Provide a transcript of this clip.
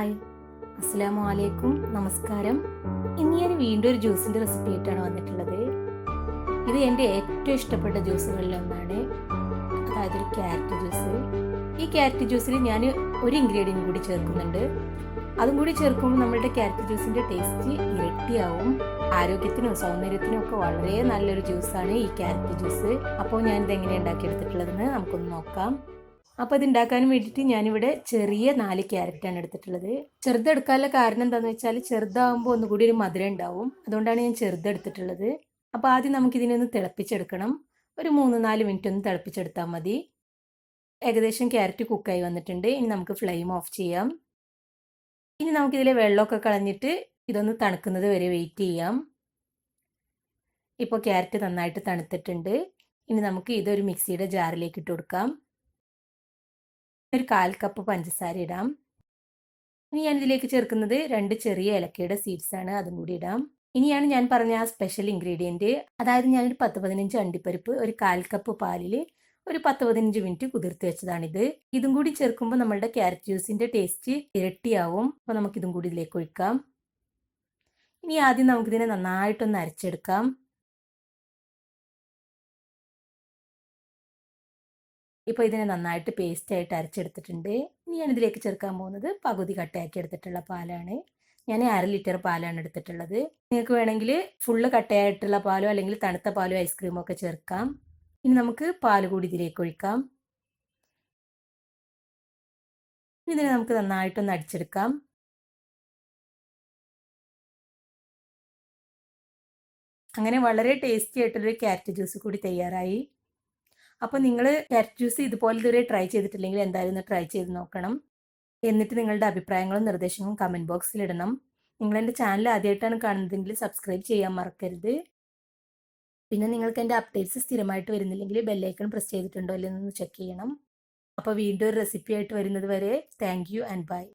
Hi, അസ്സലാമു അലൈക്കും, നമസ്കാരം. ഇന്ന് ഞാൻ വീണ്ടും ഒരു ജ്യൂസിൻ്റെ റെസിപ്പി ആയിട്ടാണ് വന്നിട്ടുള്ളത്. ഇത് എൻ്റെ ഏറ്റവും ഇഷ്ടപ്പെട്ട ജ്യൂസുകളിലൊന്നാണ്, അതായത് ഒരു ക്യാരറ്റ് ജ്യൂസ്. ഈ ക്യാരറ്റ് ജ്യൂസിൽ ഞാൻ ഒരു ഇൻഗ്രീഡിയൻറ്റ് കൂടി ചേർക്കുന്നുണ്ട്. അതും കൂടി ചേർക്കുമ്പോൾ നമ്മളുടെ ക്യാരറ്റ് ജ്യൂസിൻ്റെ ടേസ്റ്റ് ഇരട്ടിയാവും. ആരോഗ്യത്തിനും സൗന്ദര്യത്തിനും ഒക്കെ വളരെ നല്ലൊരു ജ്യൂസാണ് ഈ ക്യാരറ്റ് ജ്യൂസ്. അപ്പോൾ ഞാനിത് എങ്ങനെ ഉണ്ടാക്കിയെടുത്തിട്ടുള്ളതെന്ന് നമുക്കൊന്ന് നോക്കാം. അപ്പോൾ ഇത് ഉണ്ടാക്കാൻ വേണ്ടിയിട്ട് ഞാനിവിടെ ചെറിയ 4 ക്യാരറ്റാണ് എടുത്തിട്ടുള്ളത്. ചെറുതെടുക്കാനുള്ള കാരണം എന്താണെന്ന് വെച്ചാൽ ചെറുതാകുമ്പോൾ ഒന്നുകൂടി ഒരു മധുരം ഉണ്ടാവും, അതുകൊണ്ടാണ് ഞാൻ ചെറുതെടുത്തിട്ടുള്ളത്. അപ്പോൾ ആദ്യം നമുക്കിതിനെ ഒന്ന് തിളപ്പിച്ചെടുക്കണം. ഒരു 3-4 മിനിറ്റ് ഒന്ന് തിളപ്പിച്ചെടുത്താൽ മതി. ഏകദേശം ക്യാരറ്റ് കുക്കായി വന്നിട്ടുണ്ട്. ഇനി നമുക്ക് ഫ്ലെയിം ഓഫ് ചെയ്യാം. ഇനി നമുക്കിതിലെ വെള്ളമൊക്കെ കളഞ്ഞിട്ട് ഇതൊന്ന് തണുക്കുന്നത് വരെ വെയിറ്റ് ചെയ്യാം. ഇപ്പോൾ ക്യാരറ്റ് നന്നായിട്ട് തണുത്തിട്ടുണ്ട്. ഇനി നമുക്ക് ഇതൊരു മിക്സിയുടെ ജാറിലേക്ക് ഇട്ട് കൊടുക്കാം. ഒരു 1/4 കപ്പ് പഞ്ചസാര ഇടാം. ഇനി ഞാൻ ഇതിലേക്ക് ചേർക്കുന്നത് 2 ചെറിയ ഏലക്കയുടെ സീഡ്സ് ആണ്, അതും കൂടി ഇടാം. ഇനിയാണ് ഞാൻ പറഞ്ഞ ആ സ്പെഷ്യൽ ഇൻഗ്രീഡിയൻറ്റ്, അതായത് ഞാനൊരു 10-15 അണ്ടിപ്പരിപ്പ് ഒരു 1/4 കപ്പ് പാലിൽ ഒരു 10-15 മിനിറ്റ് കുതിർത്ത് വെച്ചതാണിത്. ഇതും കൂടി ചേർക്കുമ്പോൾ നമ്മളുടെ ക്യാരറ്റ് ജ്യൂസിൻ്റെ ടേസ്റ്റ് ഇരട്ടിയാവും. അപ്പോൾ നമുക്കിതും കൂടി ഇതിലേക്ക് ഒഴിക്കാം. ഇനി ആദ്യം നമുക്കിതിനെ നന്നായിട്ടൊന്ന് അരച്ചെടുക്കാം. ഇപ്പോൾ ഇതിനെ നന്നായിട്ട് പേസ്റ്റായിട്ട് അരച്ചെടുത്തിട്ടുണ്ട്. ഇനി ഞാനിതിലേക്ക് ചേർക്കാൻ പോകുന്നത് പകുതി കട്ടയാക്കി എടുത്തിട്ടുള്ള പാലാണ്. ഞാൻ 1/2 ലിറ്റർ പാലാണ് എടുത്തിട്ടുള്ളത്. നിങ്ങൾക്ക് വേണമെങ്കിൽ ഫുള്ള് കട്ടയായിട്ടുള്ള പാലോ അല്ലെങ്കിൽ തണുത്ത പാലോ ഐസ്ക്രീമോ ഒക്കെ ചേർക്കാം. ഇനി നമുക്ക് പാൽ കൂടി ഇതിലേക്ക് ഒഴിക്കാം. ഇതിനെ നമുക്ക് നന്നായിട്ടൊന്ന് അടിച്ചെടുക്കാം. അങ്ങനെ വളരെ ടേസ്റ്റി ആയിട്ടുള്ളൊരു ക്യാരറ്റ് ജ്യൂസ് കൂടി തയ്യാറായി. അപ്പോൾ നിങ്ങൾ ക്യാരറ്റ് ജ്യൂസ് ഇതുപോലെ ഇതുവരെ ട്രൈ ചെയ്തിട്ടില്ലെങ്കിൽ എന്തായാലും ഒന്ന് ട്രൈ ചെയ്ത് നോക്കണം. എന്നിട്ട് നിങ്ങളുടെ അഭിപ്രായങ്ങളും നിർദ്ദേശങ്ങളും കമൻറ്റ് ബോക്സിൽ ഇടണം. നിങ്ങൾ എൻ്റെ ചാനൽ ആദ്യമായിട്ടാണ് കാണുന്നതെങ്കിൽ സബ്സ്ക്രൈബ് ചെയ്യാൻ മറക്കരുത്. പിന്നെ നിങ്ങൾക്ക് എൻ്റെ അപ്ഡേറ്റ്സ് സ്ഥിരമായിട്ട് വരുന്നില്ലെങ്കിൽ ബെല്ലൈക്കൺ പ്രസ് ചെയ്തിട്ടുണ്ടോ അല്ലെന്നൊന്ന് ചെക്ക് ചെയ്യണം. അപ്പോൾ വീണ്ടും ഒരു റെസിപ്പി ആയിട്ട് വരുന്നത് വരെ താങ്ക് യു ആൻഡ് ബൈ.